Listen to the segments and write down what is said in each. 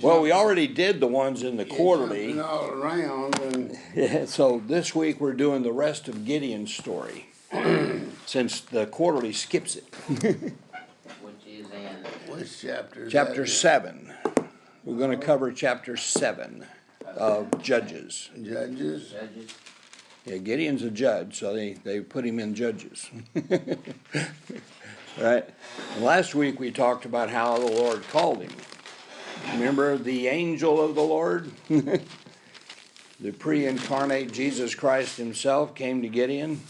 Well, we already did the ones in the quarterly. All around and Yeah, so this week we're doing the rest of Gideon's story, since the quarterly skips it. Which is in which chapter? Is Chapter that 7. We're going to cover chapter 7 of Judges. Judges. Judges. Yeah, Gideon's a judge, so they put him in Judges. Right? And last week we talked about how the Lord called him. Remember the angel of the Lord? The pre-incarnate Jesus Christ himself came to Gideon,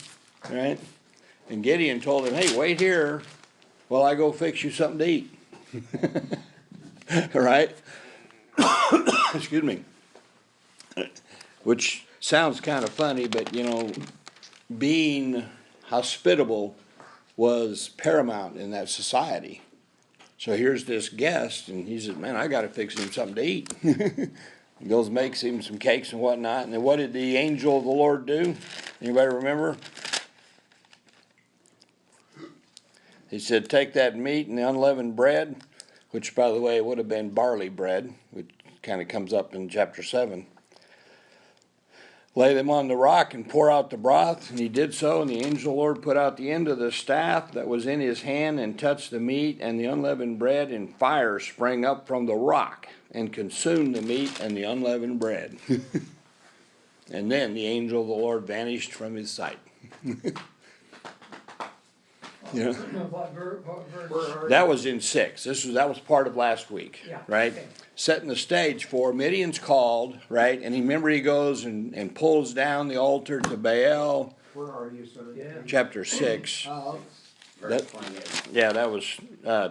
right? And Gideon told him, hey, wait here while I go fix you something to eat. Right? Excuse me. Which sounds kind of funny, but being hospitable was paramount in that society. So here's this guest, and he says, man, I got to fix him something to eat. He goes, makes him some cakes and whatnot. And then what did the angel of the Lord do? Anybody remember? He said, take that meat and the unleavened bread, which, by the way, would have been barley bread, which kind of comes up in chapter 7. Lay them on the rock and pour out the broth. And he did so, and the angel of the Lord put out the end of the staff that was in his hand and touched the meat and the unleavened bread, and fire sprang up from the rock and consumed the meat and the unleavened bread. And then the angel of the Lord vanished from his sight. That was in 6. That was part of last week, right? Okay. Setting the stage for Midian's called, right? And remember he goes and pulls down the altar to Baal. Where are you, sir? Yeah. Chapter 6. verse 28. Yeah, that was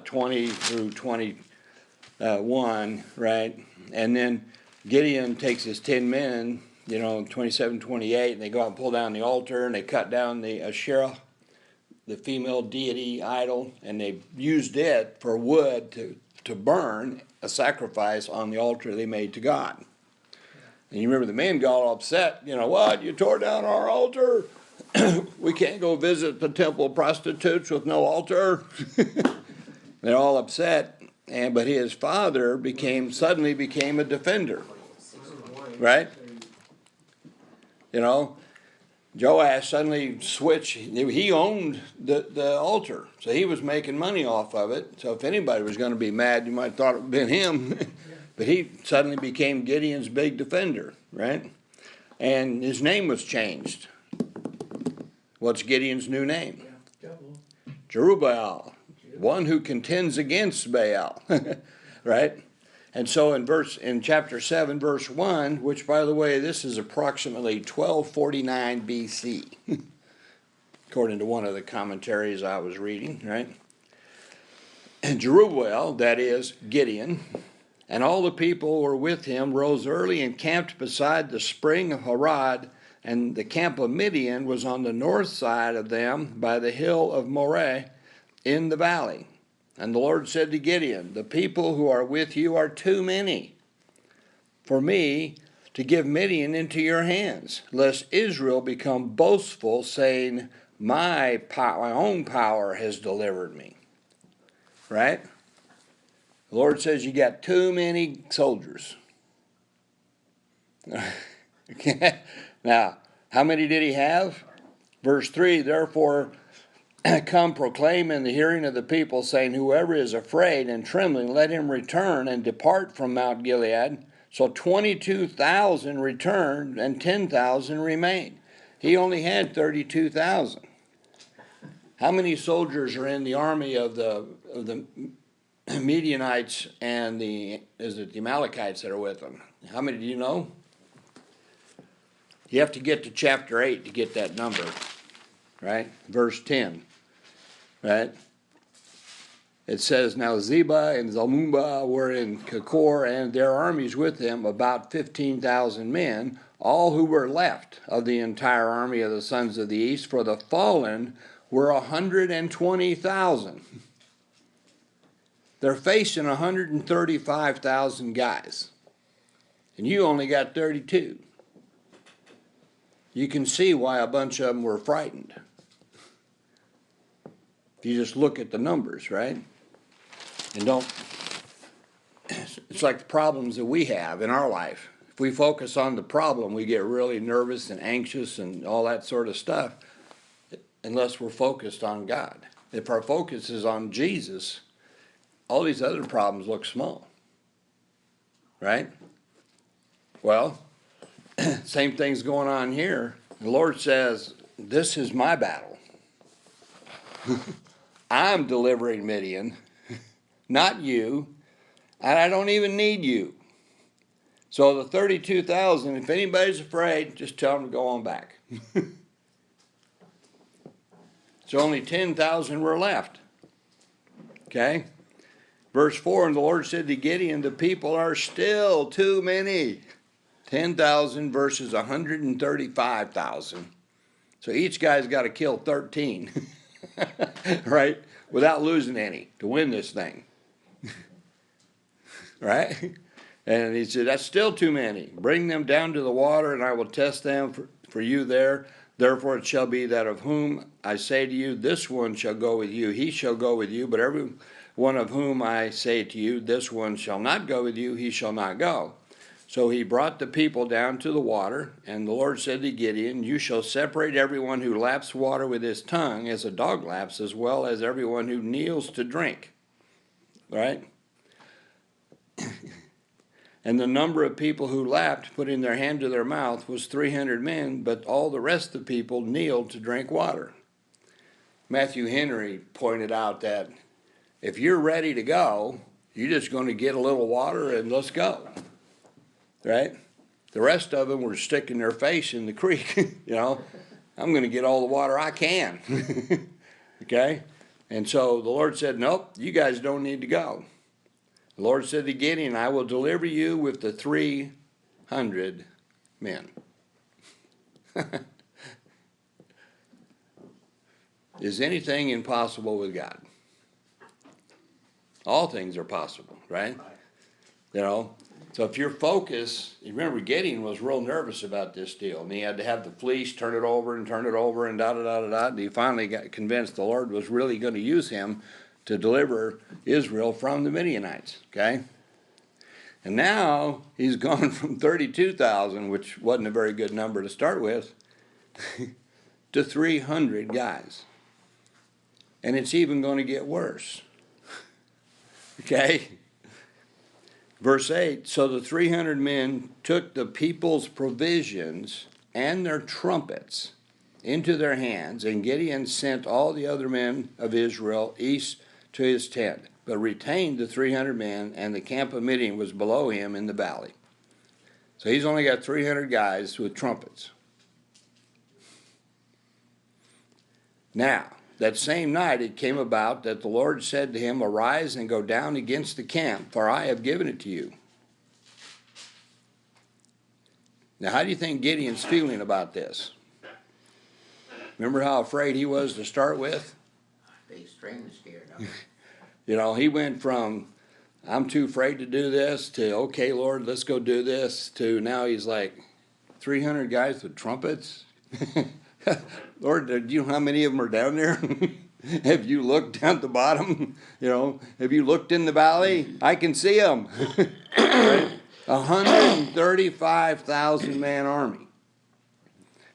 20 through 21, right? And then Gideon takes his 10 men, 27, 28, and they go out and pull down the altar, and they cut down the Asherah, the female deity idol, and they used it for wood to burn a sacrifice on the altar they made to God. And you remember the men got all upset. What? You tore down our altar? We can't go visit the temple of prostitutes with no altar. They're all upset. But his father suddenly became a defender. Right? Joash suddenly switched. He owned the altar, so he was making money off of it. So if anybody was going to be mad, you might have thought it would have been him. But he suddenly became Gideon's big defender, right? And his name was changed. What's Gideon's new name? Jerubbaal, one who contends against Baal, right? And so in chapter 7, verse 1, which, by the way, this is approximately 1249 BC, according to one of the commentaries I was reading, right? And Jerubbaal, that is Gideon, and all the people who were with him rose early and camped beside the spring of Harod, and the camp of Midian was on the north side of them by the hill of Moreh in the valley. And the Lord said to Gideon, the people who are with you are too many for me to give Midian into your hands, lest Israel become boastful, saying, my own power has delivered me. Right? The Lord says you got too many soldiers. Now, how many did he have? Verse 3, therefore, come proclaim in the hearing of the people, saying, whoever is afraid and trembling, let him return and depart from Mount Gilead. So 22,000 returned and 10,000 remained. He only had 32,000. How many soldiers are in the army of the Midianites and the Amalikites that are with them? How many do you know? You have to get to chapter 8 to get that number, right? Verse 10. Right? It says, now Zebah and Zalmunna were in Kakor, and their armies with them, about 15,000 men, all who were left of the entire army of the sons of the east, for the fallen were 120,000. They're facing 135,000 guys, and you only got 32. You can see why a bunch of them were frightened. If you just look at the numbers, right? And don't it's like the problems that we have in our life. If we focus on the problem, we get really nervous and anxious and all that sort of stuff, unless we're focused on God. If our focus is on Jesus, all these other problems look small, right? Well, same thing's going on here. The Lord says, this is my battle. I'm delivering Midian, not you, and I don't even need you. So the 32,000, if anybody's afraid, just tell them to go on back. So only 10,000 were left. Okay? Verse 4, and the Lord said to Gideon, the people are still too many. 10,000 versus 135,000. So each guy's got to kill 13, right? Without losing any to win this thing. Right? And he said, that's still too many. Bring them down to the water, and I will test them for you there. Therefore it shall be that of whom I say to you, this one shall go with you, he shall go with you. But every one of whom I say to you, this one shall not go with you, he shall not go. So he brought the people down to the water, and the Lord said to Gideon, you shall separate everyone who laps water with his tongue, as a dog laps, as well as everyone who kneels to drink. Right? And the number of people who lapped, putting their hand to their mouth, was 300 men, but all the rest of the people kneeled to drink water. Matthew Henry pointed out that if you're ready to go, you're just going to get a little water and let's go. Right? The rest of them were sticking their face in the creek. I'm going to get all the water I can. Okay? And so the Lord said, nope, you guys don't need to go. The Lord said to Gideon, I will deliver you with the 300 men. Is anything impossible with God? All things are possible, right? So if your focus, you remember Gideon was real nervous about this deal, and he had to have the fleece, turn it over, and da-da-da-da-da, and he finally got convinced the Lord was really going to use him to deliver Israel from the Midianites, okay? And now he's gone from 32,000, which wasn't a very good number to start with, to 300 guys. And it's even going to get worse. Okay? Verse 8, so the 300 men took the people's provisions and their trumpets into their hands, and Gideon sent all the other men of Israel east to his tent, but retained the 300 men, and the camp of Midian was below him in the valley. So he's only got 300 guys with trumpets. Now, that same night it came about that the Lord said to him, arise and go down against the camp, for I have given it to you. Now, how do you think Gideon's feeling about this? Remember how afraid he was to start with? They extremely scared of him. He went from, I'm too afraid to do this, to, okay, Lord, let's go do this, to now he's like, 300 guys with trumpets? Lord, do you know how many of them are down there? Have you looked down at the bottom? Have you looked in the valley? I can see them. Right? 135,000 man army.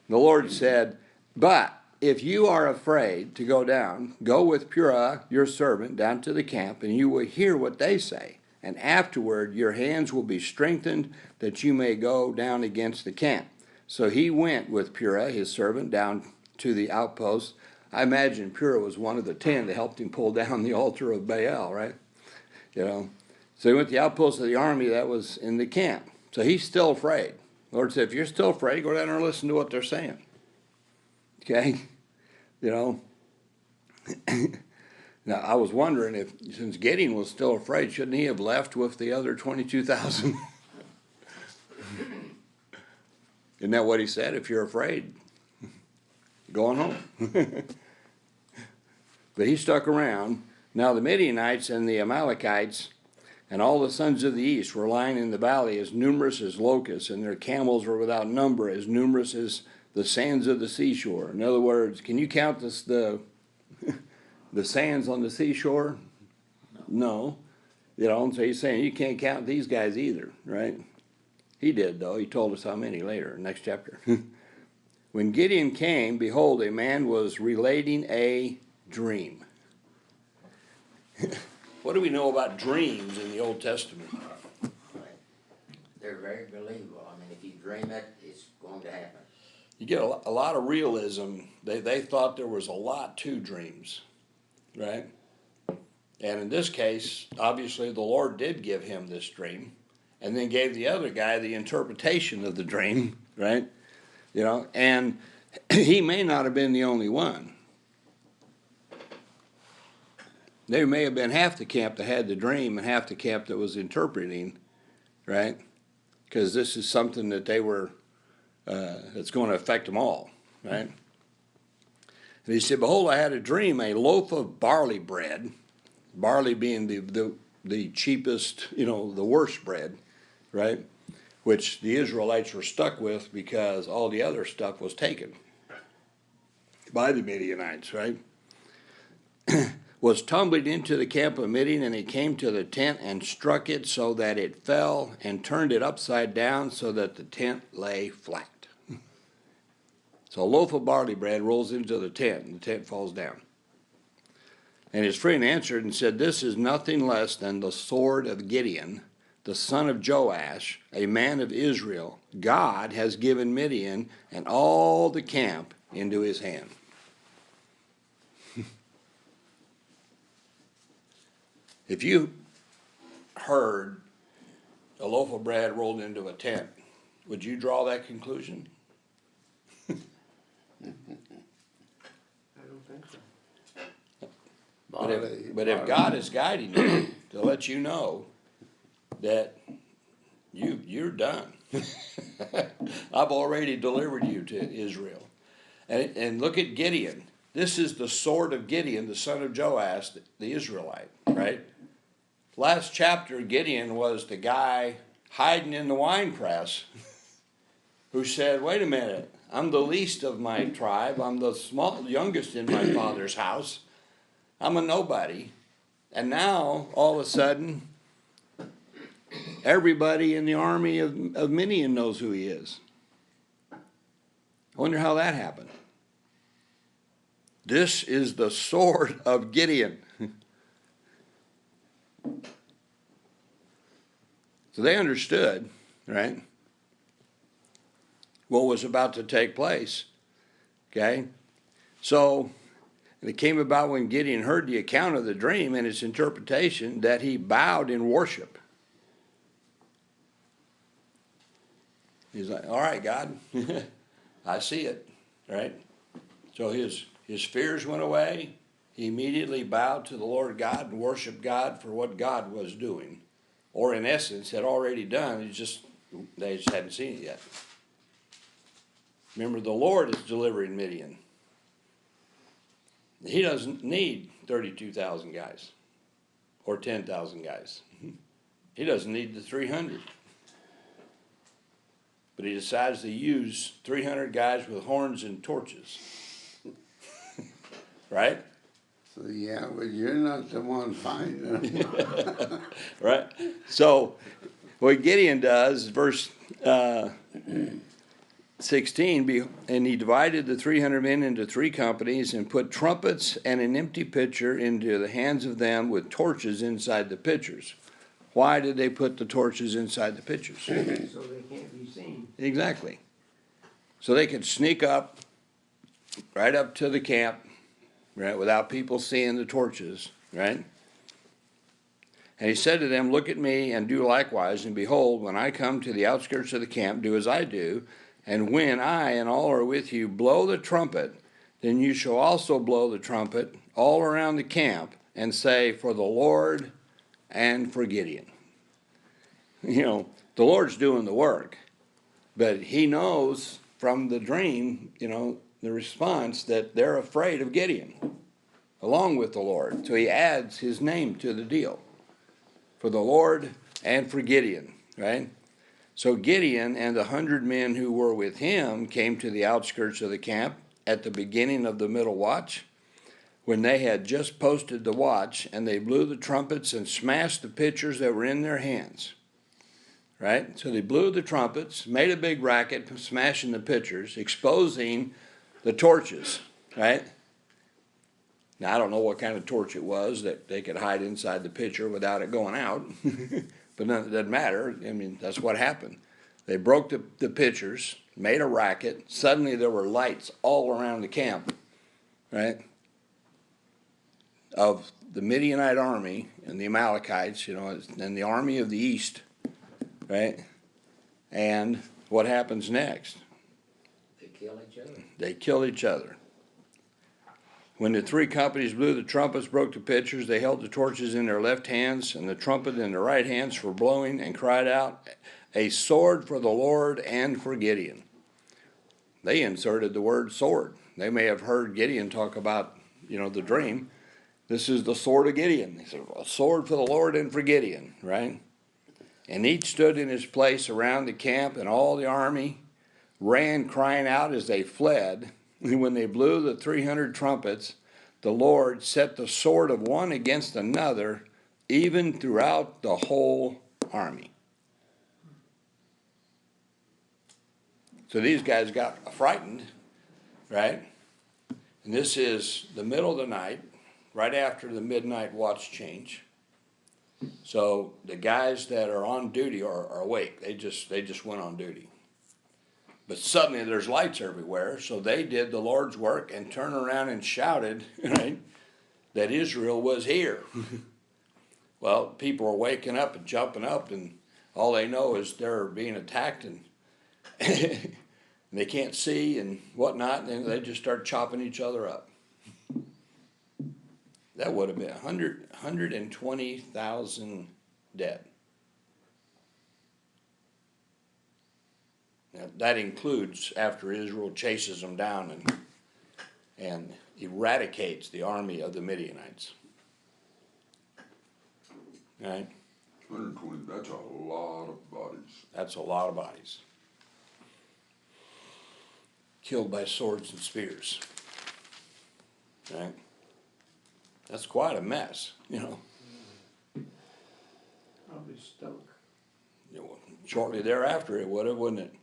The Lord said, but if you are afraid to go down, go with Purah, your servant, down to the camp, and you will hear what they say. And afterward your hands will be strengthened, that you may go down against the camp. So he went with Purah, his servant, down to the outpost. I imagine Purah was one of the 10 that helped him pull down the altar of Baal, right? So he went to the outpost of the army that was in the camp. So he's still afraid. The Lord said, if you're still afraid, go down there and listen to what they're saying. Okay? Now, I was wondering if, since Gideon was still afraid, shouldn't he have left with the other 22,000? Isn't that what he said? If you're afraid, go on home. But he stuck around. Now the Midianites and the Amalikites and all the sons of the east were lying in the valley as numerous as locusts, and their camels were without number, as numerous as the sands of the seashore. In other words, can you count the sands on the seashore? No. You know, and so he's saying you can't count these guys either, right? He did, though. He told us how many later, next chapter. When Gideon came, behold, a man was relating a dream. What do we know about dreams in the Old Testament? They're very believable. I mean, if you dream it, it's going to happen. You get a lot of realism. They thought there was a lot to dreams, right? And in this case, obviously the Lord did give him this dream and then gave the other guy the interpretation of the dream, right? You know, and he may not have been the only one. There may have been half the camp that had the dream and half the camp that was interpreting, right? Because this is something that they were, that's going to affect them all, right? And he said, behold, I had a dream, a loaf of barley bread, barley being the cheapest, you know, the worst bread, right? Which the Israelites were stuck with because all the other stuff was taken by the Midianites, right? Was tumbled into the camp of Midian, and he came to the tent and struck it so that it fell and turned it upside down so that the tent lay flat. So a loaf of barley bread rolls into the tent, and the tent falls down. And his friend answered and said, this is nothing less than the sword of Gideon, the son of Joash, a man of Israel. God has given Midian and all the camp into his hand. If you heard a loaf of bread rolled into a tent, would you draw that conclusion? I don't think so. But if God is guiding you to let you know that you're done, I've already delivered you to Israel. And look at Gideon. This is the sword of Gideon, the son of Joash, the Israelite, right? Last chapter, Gideon was the guy hiding in the wine press who said, wait a minute, I'm the least of my tribe. I'm the youngest in my father's house. I'm a nobody. And now, all of a sudden, everybody in the army of Midian knows who he is. I wonder how that happened. This is the sword of Gideon. So they understood, right, what was about to take place. Okay? So it came about when Gideon heard the account of the dream and its interpretation that he bowed in worship. He's like, all right, God, I see it, right? So his fears went away. He immediately bowed to the Lord God and worshiped God for what God was doing. Or in essence, had already done. They just hadn't seen it yet. Remember, the Lord is delivering Midian. He doesn't need 32,000 guys or 10,000 guys. He doesn't need the 300. But he decides to use 300 guys with horns and torches. Right? So, yeah, but you're not the one fighting them. Right? So, what Gideon does, verse 16, and he divided the 300 men into 3 companies and put trumpets and an empty pitcher into the hands of them with torches inside the pitchers. Why did they put the torches inside the pitchers? So they can't be seen. Exactly. So they could sneak up, right up to the camp, right, without people seeing the torches, right? And he said to them, look at me and do likewise, and behold, when I come to the outskirts of the camp, do as I do, and when I and all are with you blow the trumpet, then you shall also blow the trumpet all around the camp, and say, for the Lord and for Gideon. You know, the Lord's doing the work, but he knows from the dream, you know, the response that they're afraid of Gideon, along with the Lord. So he adds his name to the deal. For the Lord and for Gideon, right? So Gideon and the 100 men who were with him came to the outskirts of the camp at the beginning of the middle watch. when they had just posted the watch, and they blew the trumpets and smashed the pitchers that were in their hands. Right? So they blew the trumpets, made a big racket, smashing the pitchers, exposing the torches. Right? Now, I don't know what kind of torch it was that they could hide inside the pitcher without it going out, but it doesn't matter. I mean, that's what happened. They broke the pitchers, made a racket. Suddenly there were lights all around the camp, right, of the Midianite army and the Amalekites, and the army of the east, right? And what happens next? They kill each other. They kill each other. When the three companies blew the trumpets, broke the pitchers, they held the torches in their left hands and the trumpet in their right hands for blowing, and cried out, "A sword for the Lord and for Gideon." They inserted the word sword. They may have heard Gideon talk about, the dream. This is the sword of Gideon. He said, "A sword for the Lord and for Gideon," right? And each stood in his place around the camp, and all the army ran crying out as they fled. And when they blew the 300 trumpets, the Lord set the sword of one against another, even throughout the whole army. So these guys got frightened, right? And this is the middle of the night, right after the midnight watch change. So the guys that are on duty are awake. They just went on duty. But suddenly there's lights everywhere, so they did the Lord's work and turned around and shouted, right, that Israel was here. Well, people are waking up and jumping up, and all they know is they're being attacked, and they can't see and whatnot, and they just start chopping each other up. That would have been 120,000 dead. Now, that includes after Israel chases them down and eradicates the army of the Midianites. Right? 120, that's a lot of bodies. That's a lot of bodies. Killed by swords and spears. Right? That's quite a mess, Probably stunk. Shortly thereafter it would have, wouldn't it?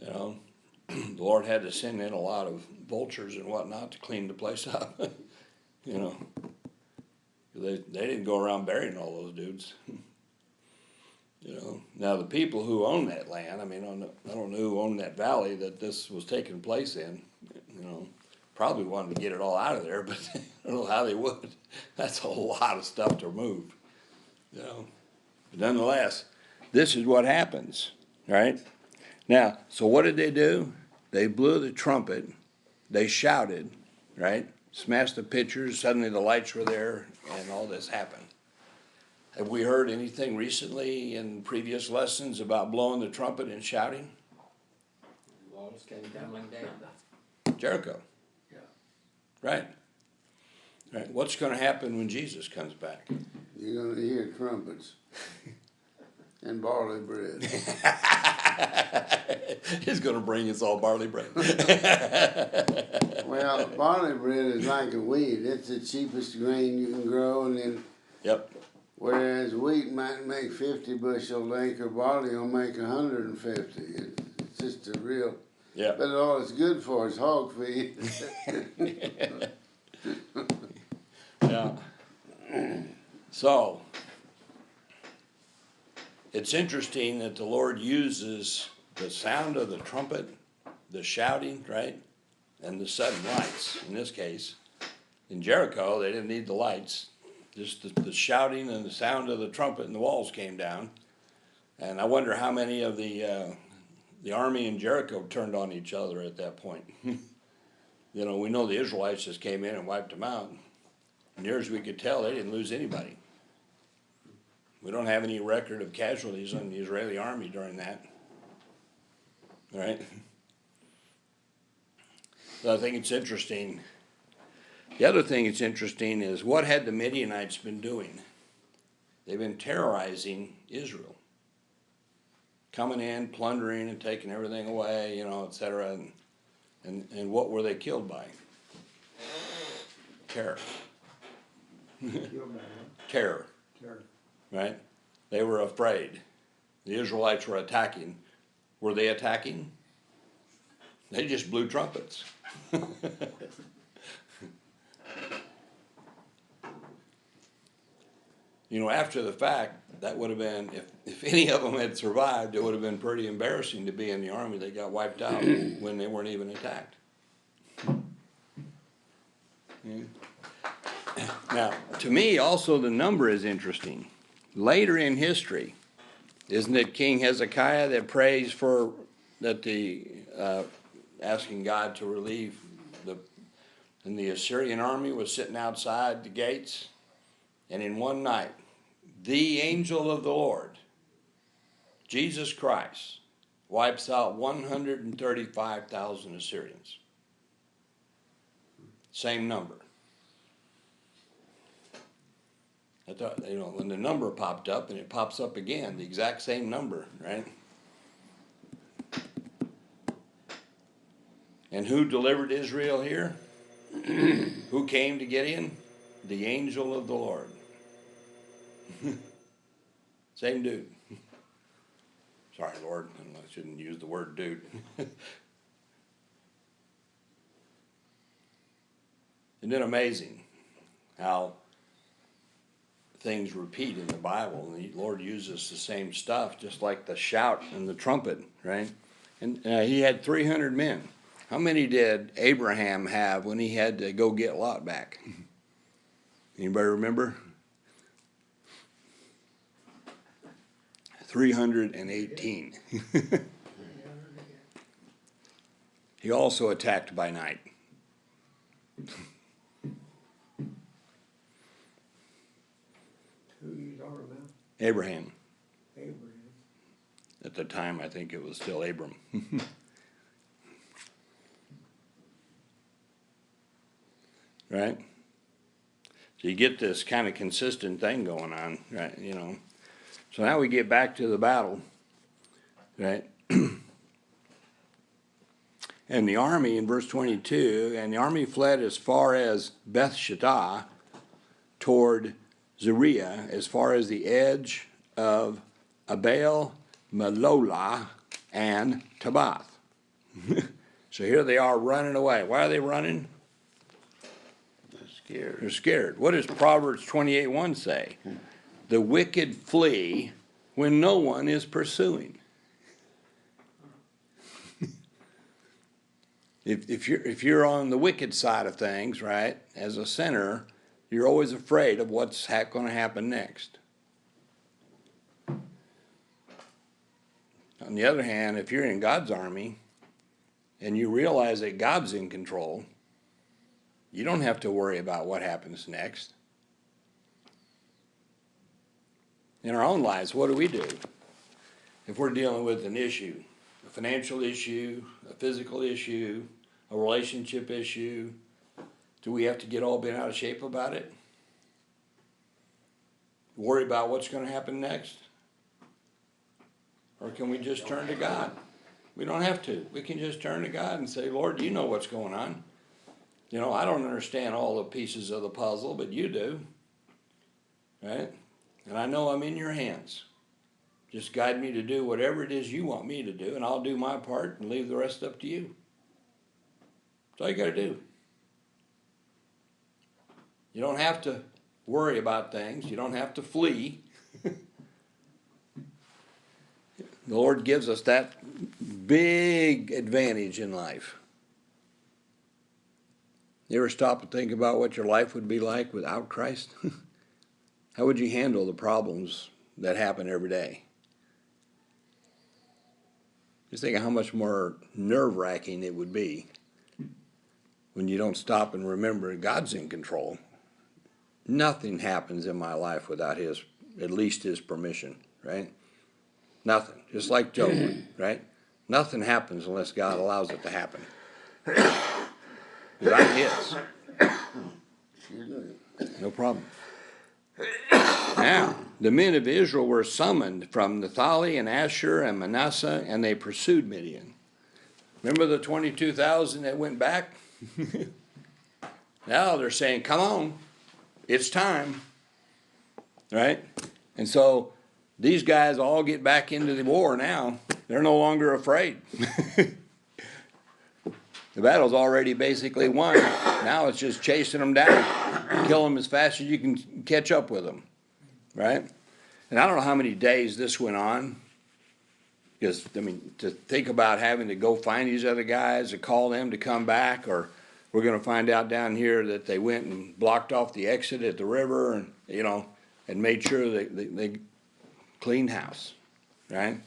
The Lord had to send in a lot of vultures and whatnot to clean the place up. They didn't go around burying all those dudes. Now the people who own that land, I don't know who owned that valley that this was taking place in, probably wanted to get it all out of there, but I don't know how they would. That's a lot of stuff to move, But nonetheless, this is what happens, right? Now, so what did they do? They blew the trumpet, they shouted, right? Smashed the pitchers, suddenly the lights were there, and all this happened. Have we heard anything recently in previous lessons about blowing the trumpet and shouting? The walls came tumbling down. Jericho. Yeah. Right. Right. What's going to happen when Jesus comes back? You're going to hear trumpets and barley bread. He's going to bring us all barley bread. Well, barley bread is like a weed. It's the cheapest grain you can grow, and then Yep. whereas wheat might make 50 bushel an acre, barley will make 150. It's just a real. Yep. But all it's good for is hog feed. Yeah. So, it's interesting that the Lord uses the sound of the trumpet, the shouting, right, and the sudden lights, in this case. In Jericho, they didn't need the lights. Just the shouting and the sound of the trumpet and the walls came down. And I wonder how many of the army in Jericho turned on each other at that point. We know the Israelites just came in and wiped them out. Near as we could tell, they didn't lose anybody. We don't have any record of casualties in the Israeli army during that. All right? So I think it's interesting. The other thing that's interesting is what had the Midianites been doing? They've been terrorizing Israel. Coming in, plundering and taking everything away, et cetera. And what were they killed by? Terror. Feel bad, huh? Terror, Terror. right? They were afraid. The Israelites were attacking. Were they attacking? They just blew trumpets. You know, after the fact, that would have been, if any of them had survived, it would have been pretty embarrassing to be in the army that got wiped out when they weren't even attacked. Yeah. Now, to me, also the number is interesting. Later in history, isn't it King Hezekiah that prays for that asking God to relieve and the Assyrian army was sitting outside the gates, and in one night, the angel of the Lord, Jesus Christ, wipes out 135,000 Assyrians. Same number. I thought, you know, when the number popped up, and it pops up again, the exact same number, right? And who delivered Israel here? Who came to Gideon? The angel of the Lord. Same dude. Sorry, Lord, I shouldn't use the word dude. Isn't it amazing how things repeat in the Bible? And the Lord uses the same stuff, just like the shout and the trumpet, right? And he had 300 men. How many did Abraham have when he had to go get Lot back? Anybody remember? 318. He also attacked by night. Who you talking about? Abraham. Abraham. At the time, I think it was still Abram. Right? So you get this kind of consistent thing going on, right? You know. So now we get back to the battle, right? And the army in verse 22, and the army fled as far as Beth Shittah toward Zeruiah, as far as the edge of Abel Melolah and Tabath. So here they are running away. Why are they running? They're scared. They're scared. What does Proverbs 28:1 say? The wicked flee when no one is pursuing. If you're on the wicked side of things, right, as a sinner, you're always afraid of what's going to happen next. On the other hand, if you're in God's army and you realize that God's in control, you don't have to worry about what happens next. In our own lives, what do? If we're dealing with an issue, a financial issue, a physical issue, a relationship issue, do we have to get all bent out of shape about it? Worry about what's going to happen next? Or can we just turn to God? We don't have to. We can just turn to God and say, Lord, you know what's going on. You know, I don't understand all the pieces of the puzzle, but you do. Right? And I know I'm in your hands. Just guide me to do whatever it is you want me to do, and I'll do my part and leave the rest up to you. That's all you got to do. You don't have to worry about things. You don't have to flee. The Lord gives us that big advantage in life. You ever stop and think about what your life would be like without Christ? How would you handle the problems that happen every day? Just think of how much more nerve-wracking it would be when you don't stop and remember God's in control. Nothing happens in my life without at least his permission, right? Nothing. Just like Job, right? Nothing happens unless God allows it to happen. Because I'm his. No problem. Now, the men of Israel were summoned from Natale and Asher and Manasseh, and they pursued Midian. Remember the 22,000 that went back? Now they're saying, come on, it's time, right? And so these guys all get back into the war now. They're no longer afraid. The battle's already basically won. Now it's just chasing them down. Kill them as fast as you can catch up with them, right? And I don't know how many days this went on. Because, I mean, to think about having to go find these other guys, to call them to come back, or we're going to find out down here that they went and blocked off the exit at the river and, you know, and made sure they cleaned house, right?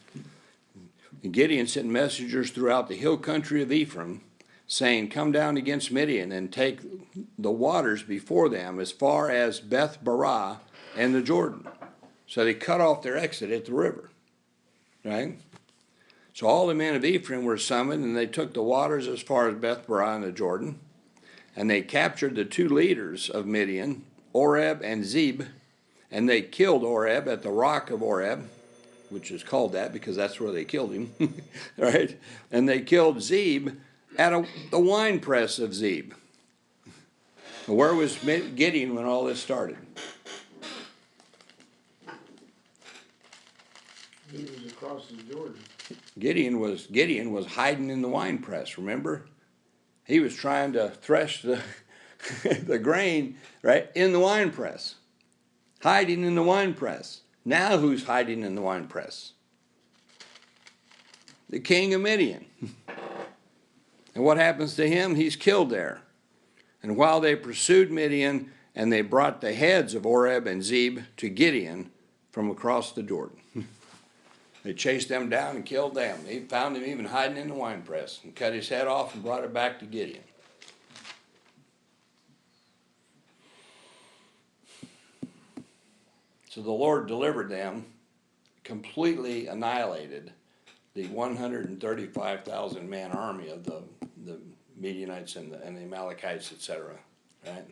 And Gideon sent messengers throughout the hill country of Ephraim, saying, come down against Midian and take the waters before them as far as Beth Barah and the Jordan. So they cut off their exit at the river, right? So all the men of Ephraim were summoned, and they took the waters as far as Beth Barah and the Jordan. And they captured the two leaders of Midian, Oreb and Zeb, and they killed Oreb at the rock of Oreb, which is called that because that's where they killed him, right? And they killed Zeb at the wine press of Zeb. Where was Gideon when all this started? He was across the Jordan. Gideon was hiding in the wine press, remember? He was trying to thresh the, the grain, right, in the wine press. Hiding in the wine press. Now who's hiding in the wine press? The king of Midian. And what happens to him? He's killed there. And while they pursued Midian, and they brought the heads of Oreb and Zeb to Gideon from across the Jordan. They chased them down and killed them. They found him even hiding in the wine press and cut his head off and brought it back to Gideon. So the Lord delivered them, completely annihilated the 135,000 man army of the Midianites and the Amalikites, etc. Right?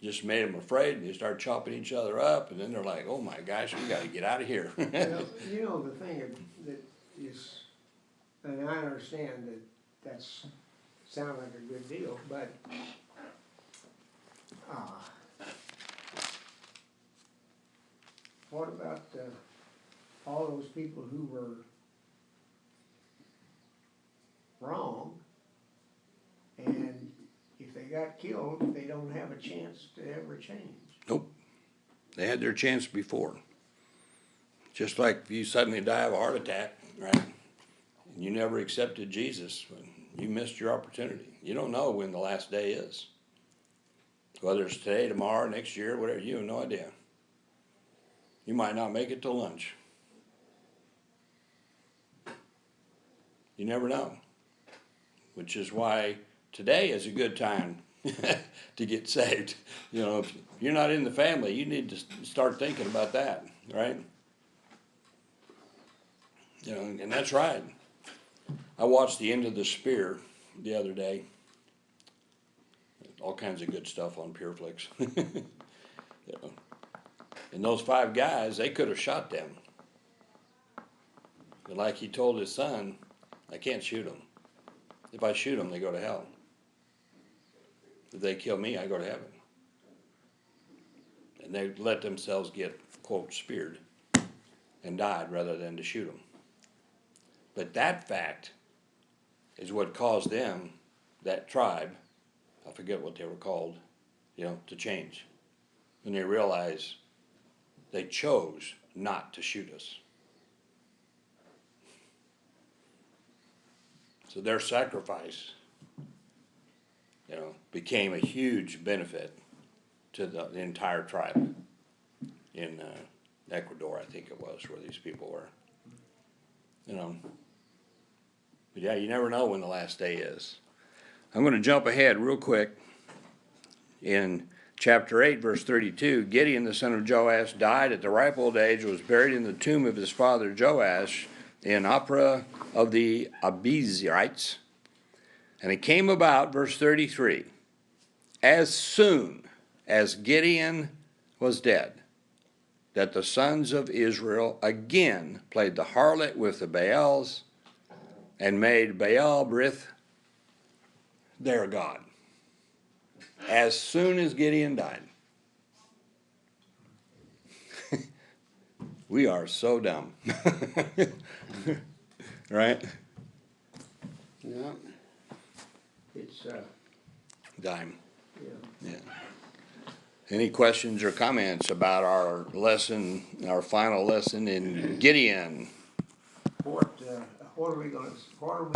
Just made them afraid, and they start chopping each other up, and then they're like, oh my gosh, we got to get out of here. Well, you know, the thing that is, and I understand that that's sounds like a good deal, but what about all those people who were wrong, and if they got killed, they don't have a chance to ever change? Nope. They had their chance before. Just like if you suddenly die of a heart attack, right? And you never accepted Jesus, you missed your opportunity. You don't know when the last day is. Whether it's today, tomorrow, next year, whatever, you have no idea. You might not make it to lunch. You never know. Which is why today is a good time to get saved. You know, if you're not in the family, you need to start thinking about that, right? You know, and that's right. I watched The End of the Spear the other day. All kinds of good stuff on PureFlix. You know. And those 5 guys, they could have shot them. But like he told his son, I can't shoot them. If I shoot them, they go to hell. If they kill me, I go to heaven. And they let themselves get, quote, speared and died rather than to shoot them. But that fact is what caused them, that tribe, I forget what they were called, you know, to change. When they realized they chose not to shoot us. So their sacrifice, you know, became a huge benefit to the entire tribe in Ecuador, I think it was, where these people were. You know, but yeah, you never know when the last day is. I'm going to jump ahead real quick. In chapter 8, verse 32, Gideon, the son of Joash, died at the ripe old age, was buried in the tomb of his father Joash in Ophrah of the Abiezrites. And it came about, verse 33, as soon as Gideon was dead, that the sons of Israel again played the harlot with the Baals and made Baal Brith their god. as soon as Gideon died. We are so dumb. Right? Yeah. It's, Dime. yeah. Yeah. Any questions or comments about our lesson, our final lesson in Gideon? What are we